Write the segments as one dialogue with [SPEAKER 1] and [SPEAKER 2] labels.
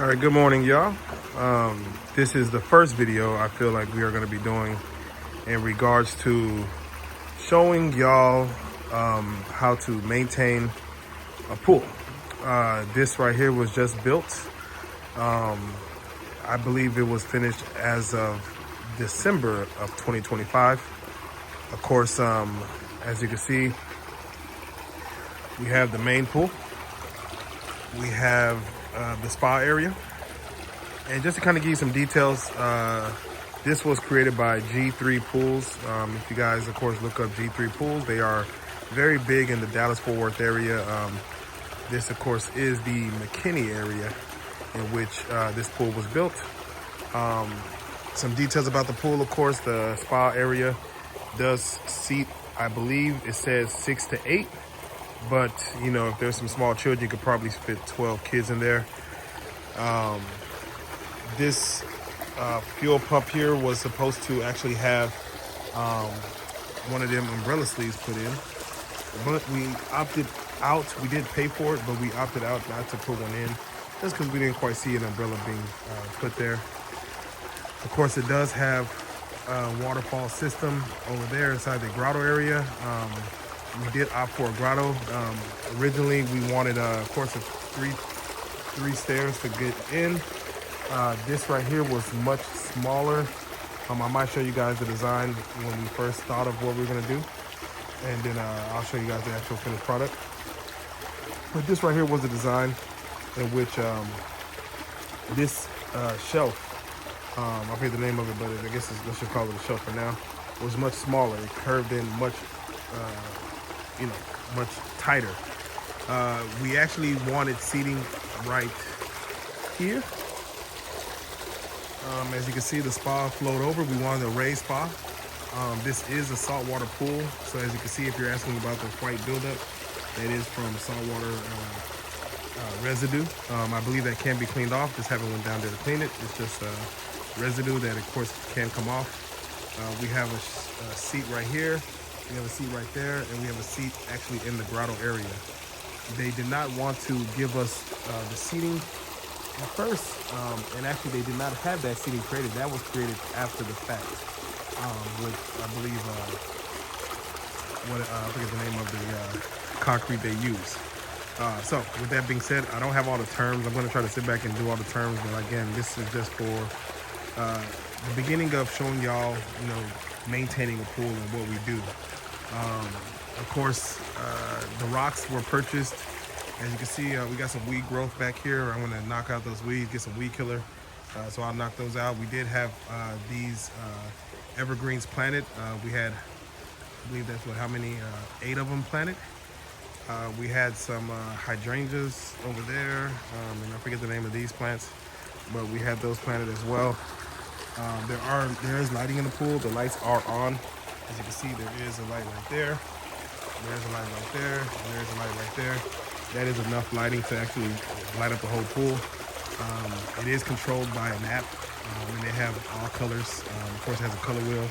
[SPEAKER 1] All right, good morning, y'all. This is the first video I feel like we are going to be doing in regards to showing y'all how to maintain a pool. This right here was just built. I believe it was finished as of December of 2025. Of course, as you can see, we have the main pool. We have the spa area. And just to kind of give you some details, this was created by G3 Pools. If you guys, of course, look up G3 Pools, they are very big in the Dallas-Fort Worth area. This, of course, is the McKinney area in which this pool was built. Some details about the pool, of course, the spa area does seat, I believe it says 6 to 8. But, you know, if there's some small children, you could probably fit 12 kids in there. This fuel pump here was supposed to actually have one of them umbrella sleeves put in. But we opted out. We did pay for it, but we opted out not to put one in just because we didn't quite see an umbrella being put there. Of course, it does have a waterfall system over there inside the grotto area. We did opt for a grotto. Originally, we wanted, of course, three stairs to get in. This right here was much smaller. I might show you guys the design when we first thought of what we were gonna do. And then I'll show you guys the actual finished product. But this right here was the design in which this shelf, I forget the name of it, but I guess let's just call it a shelf for now, was much smaller. It curved in much, much tighter. We actually wanted seating right here. As you can see, the spa flowed over. We wanted a raised spa. This is a saltwater pool. So as you can see, if you're asking about the white buildup, that is from saltwater residue. I believe that can be cleaned off. Just haven't went down there to clean it. It's just residue that, of course, can come off. We have a seat right here. We have a seat right there, and we have a seat actually in the grotto area. They did not want to give us the seating at first, and actually they did not have that seating created. That was created after the fact, with, I believe, I forget the name of the concrete they use. So with that being said, I don't have all the terms. I'm going to try to sit back and do all the terms, but again, this is just for the beginning of showing y'all, maintaining a pool and what we do. Of course, the rocks were purchased. As you can see, we got some weed growth back here. I'm gonna knock out those weeds, get some weed killer. So I'll knock those out. We did have these evergreens planted. We had, I believe that's how many, 8 of them planted. We had some hydrangeas over there, and I forget the name of these plants, but we had those planted as well. There is lighting in the pool. The lights are on. As you can see, there is a light right there. There's a light right there, and there's a light right there. That is enough lighting to actually light up the whole pool. It is controlled by an app, and they have all colors. Of course, it has a color wheel,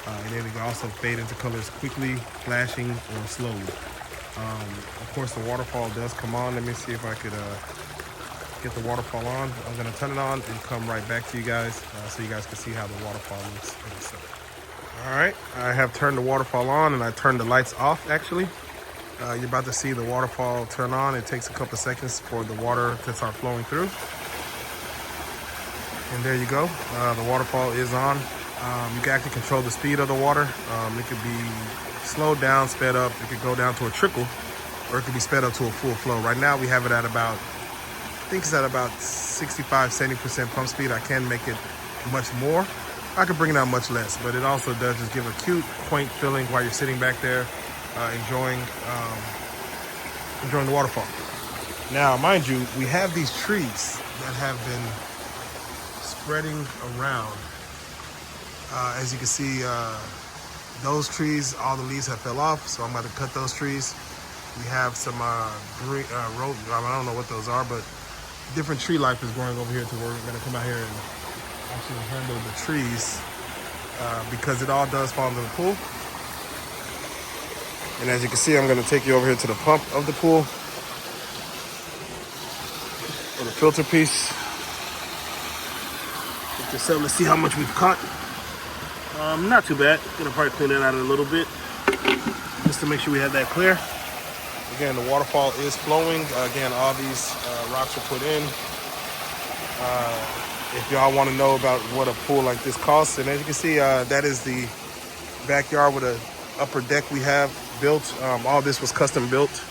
[SPEAKER 1] and then it can also fade into colors quickly, flashing, or slowly. Of course, the waterfall does come on. Let me see if I could get the waterfall on. I'm gonna turn it on and come right back to you guys so you guys can see how the waterfall looks. All right, I have turned the waterfall on and I turned the lights off actually. You're about to see the waterfall turn on. It takes a couple seconds for the water to start flowing through. And there you go, the waterfall is on. You can actually control the speed of the water. It could be slowed down, sped up. It could go down to a trickle, or it could be sped up to a full flow. Right now we have it at about, I think it's at about 65, 70% pump speed. I can make it much more. I could bring it out much less, but it also does just give a cute, quaint feeling while you're sitting back there enjoying the waterfall. Now, mind you, we have these trees that have been spreading around. As you can see, those trees, all the leaves have fell off, so I'm about to cut those trees. We have some green, I don't know what those are, but different tree life is growing over here to where we're gonna come out here and actually handle the trees because it all does fall into the pool. And as you can see, I'm gonna take you over here to the pump of the pool for the filter piece. Just so let's see how much we've caught. Not too bad. Gonna probably clean that out a little bit just to make sure we have that clear. Again, the waterfall is flowing. Again, all these rocks are put in. If y'all want to know about what a pool like this costs, and as you can see, that is the backyard with a upper deck we have built. All this was custom built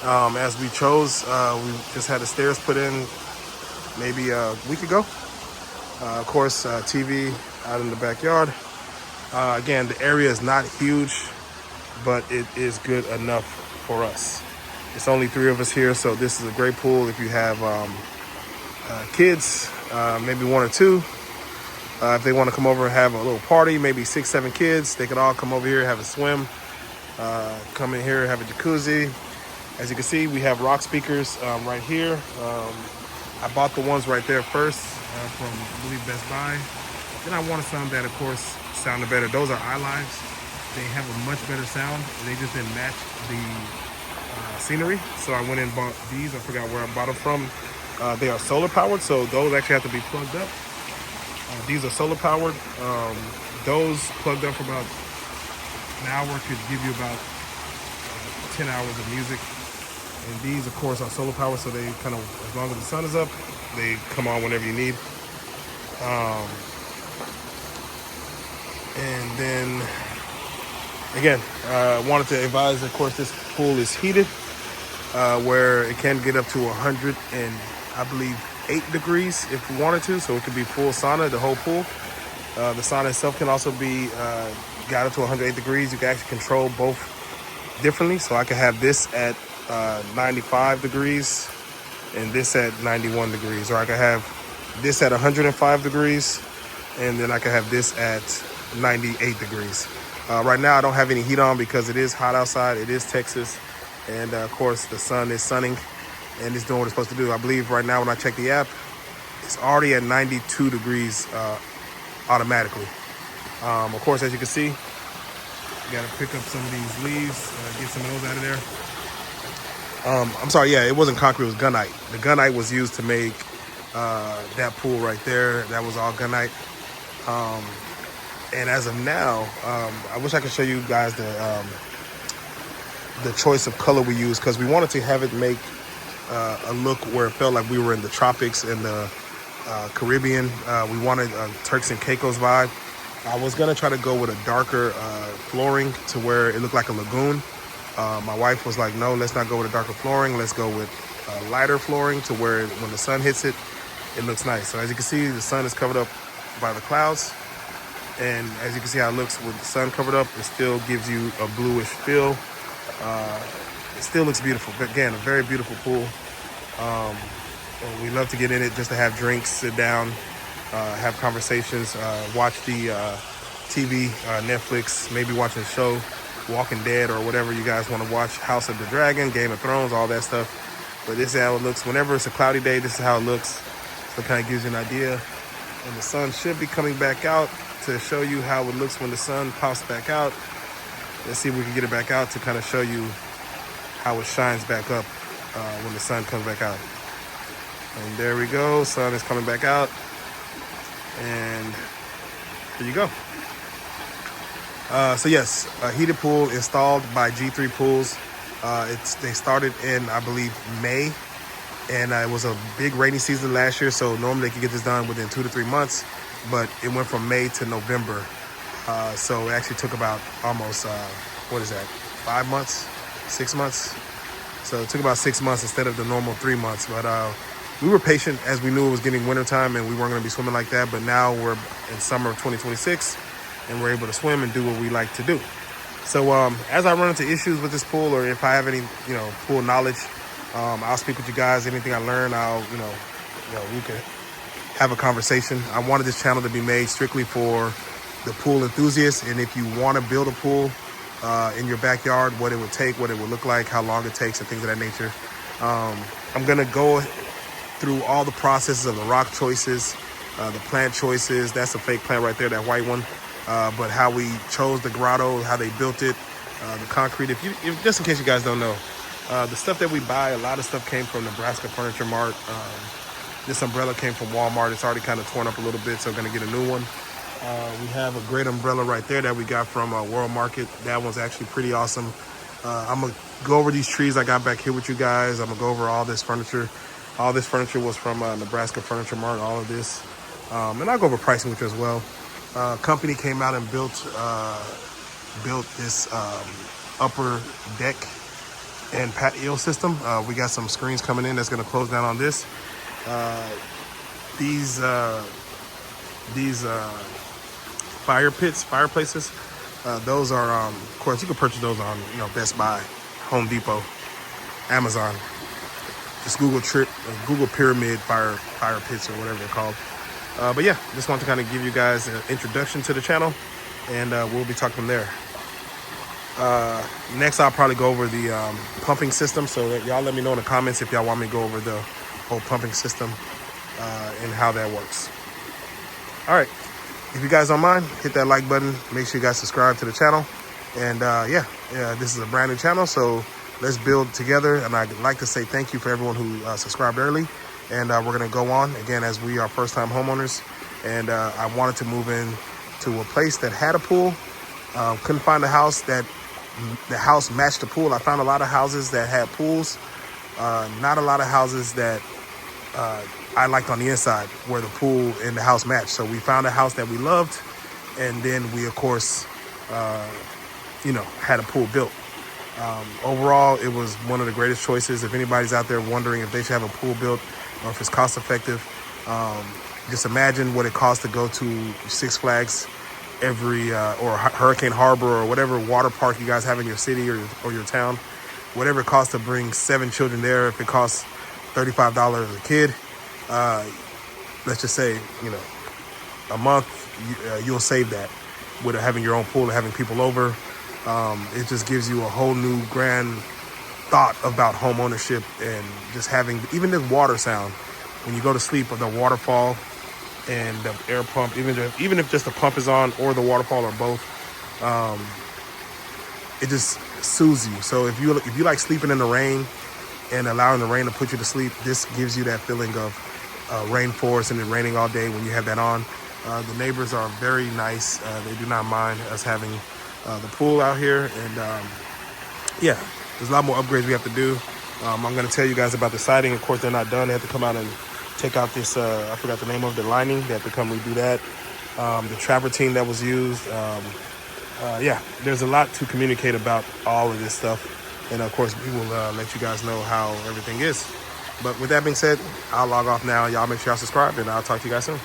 [SPEAKER 1] as we chose. We just had the stairs put in maybe a week ago. Of course, TV out in the backyard. Again, the area is not huge, but it is good enough for us. It's only 3 of us here, so this is a great pool if you have kids, maybe 1 or 2. If they want to come over and have a little party, maybe 6, 7 kids, they could all come over here, have a swim, come in here, have a jacuzzi. As you can see, we have rock speakers right here. I bought the ones right there first from, I believe, Best Buy. Then I wanted some that, of course, sounded better. Those are iLives. They have a much better sound. They just didn't match the scenery. So I went and bought these. I forgot where I bought them from. They are solar powered, so those actually have to be plugged up. These are solar powered. Those plugged up for about an hour could give you about 10 hours of music. And these, of course, are solar powered, so they kind of, as long as the sun is up, they come on whenever you need. And then, again, wanted to advise, of course, this pool is heated, where it can get up to 100 and I believe 8 degrees if we wanted to, so it could be full sauna, the whole pool. The sauna itself can also be got up to 108 degrees. You can actually control both differently, so I could have this at 95 degrees and this at 91 degrees, or I could have this at 105 degrees and then I could have this at 98 degrees. Right now I don't have any heat on because it is hot outside. It is Texas, and of course the sun is sunning and it's doing what it's supposed to do. I believe right now when I check the app, it's already at 92 degrees automatically. Of course, as you can see, you gotta pick up some of these leaves, get some of those out of there. I'm sorry, yeah, it wasn't concrete, it was gunite. The gunite was used to make that pool right there. That was all gunite. And as of now, I wish I could show you guys the choice of color we use, because we wanted to have it make a look where it felt like we were in the tropics in the Caribbean. We wanted a Turks and Caicos vibe. I was gonna try to go with a darker flooring to where it looked like a lagoon. My wife was like, no, let's not go with a darker flooring. Let's go with lighter flooring to where when the sun hits it, it looks nice. So as you can see, the sun is covered up by the clouds. And as you can see how it looks with the sun covered up, it still gives you a bluish feel. It still looks beautiful. But again, a very beautiful pool. We love to get in it just to have drinks, sit down, have conversations, watch the TV, Netflix, maybe watch a show, Walking Dead or whatever you guys want to watch, House of the Dragon, Game of Thrones, all that stuff. But this is how it looks. Whenever it's a cloudy day, this is how it looks. So it kind of gives you an idea. And the sun should be coming back out to show you how it looks when the sun pops back out. Let's see if we can get it back out to kind of show you how it shines back up when the sun comes back out. And there we go, sun is coming back out. And there you go. So yes, a heated pool installed by G3 Pools. They started in, I believe, May. And it was a big rainy season last year, so normally they could get this done within 2 to 3 months. But it went from May to November. So it actually took about almost, 5 months, 6 months? So it took about 6 months instead of the normal 3 months. But we were patient as we knew it was getting wintertime and we weren't going to be swimming like that. But now we're in summer of 2026 and we're able to swim and do what we like to do. So as I run into issues with this pool, or if I have any, pool knowledge, I'll speak with you guys. Anything I learn, we can have a conversation. I wanted this channel to be made strictly for the pool enthusiasts. And if you want to build a pool in your backyard, what it would take, what it would look like, how long it takes, and things of that nature. I'm going to go through all the processes of the rock choices, the plant choices. That's a fake plant right there, that white one. But how we chose the grotto, how they built it, the concrete. If just in case you guys don't know, the stuff that we buy, a lot of stuff came from Nebraska Furniture Mart. This umbrella came from Walmart. It's already kind of torn up a little bit, so I'm gonna get a new one. We have a great umbrella right there that we got from World Market. That one's actually pretty awesome. I'm gonna go over these trees I got back here with you guys. I'm gonna go over all this furniture. All this furniture was from Nebraska Furniture Mart, all of this. And I'll go over pricing with you as well. Company came out and built this upper deck and patio system. We got some screens coming in that's gonna close down on this. These fireplaces, those are, of course, you can purchase those on, Best Buy, Home Depot, Amazon. Just Google Pyramid fire pits or whatever they're called. But yeah, just want to kind of give you guys an introduction to the channel, and we'll be talking from there. Next, I'll probably go over the pumping system. So that y'all let me know in the comments if y'all want me to go over the whole pumping system and how that works. All right, if you guys don't mind, hit that like button. Make sure you guys subscribe to the channel. And yeah, this is a brand new channel, so let's build together. And I'd like to say thank you for everyone who subscribed early. And we're gonna go on again, as we are first-time homeowners. And I wanted to move in to a place that had a pool. Couldn't find a house that the house matched the pool. I found a lot of houses that had pools, not a lot of houses that I liked on the inside where the pool and the house matched. So we found a house that we loved, and then we, of course, had a pool built. Overall, it was one of the greatest choices. If anybody's out there wondering if they should have a pool built or if it's cost effective, just imagine what it costs to go to Six Flags or Hurricane Harbor or whatever water park you guys have in your city or your town. Whatever it costs to bring 7 children there, if it costs $35 a kid, let's just say, a month, you'll save that with having your own pool and having people over. It just gives you a whole new grand thought about home ownership, and just having even the water sound when you go to sleep, or the waterfall and the air pump, even if just the pump is on or the waterfall or both, it just soothes you. So if you like sleeping in the rain and allowing the rain to put you to sleep, this gives you that feeling of rainforest and it raining all day when you have that on. The neighbors are very nice. They do not mind us having the pool out here. And yeah, there's a lot more upgrades we have to do. I'm going to tell you guys about the siding. Of course, they're not done. They have to come out and take out this, I forgot the name of the lining. They have to come redo that. The travertine that was used. Yeah, there's a lot to communicate about all of this stuff. And of course, we will let you guys know how everything is. But with that being said, I'll log off now. Y'all make sure y'all subscribe, and I'll talk to you guys soon.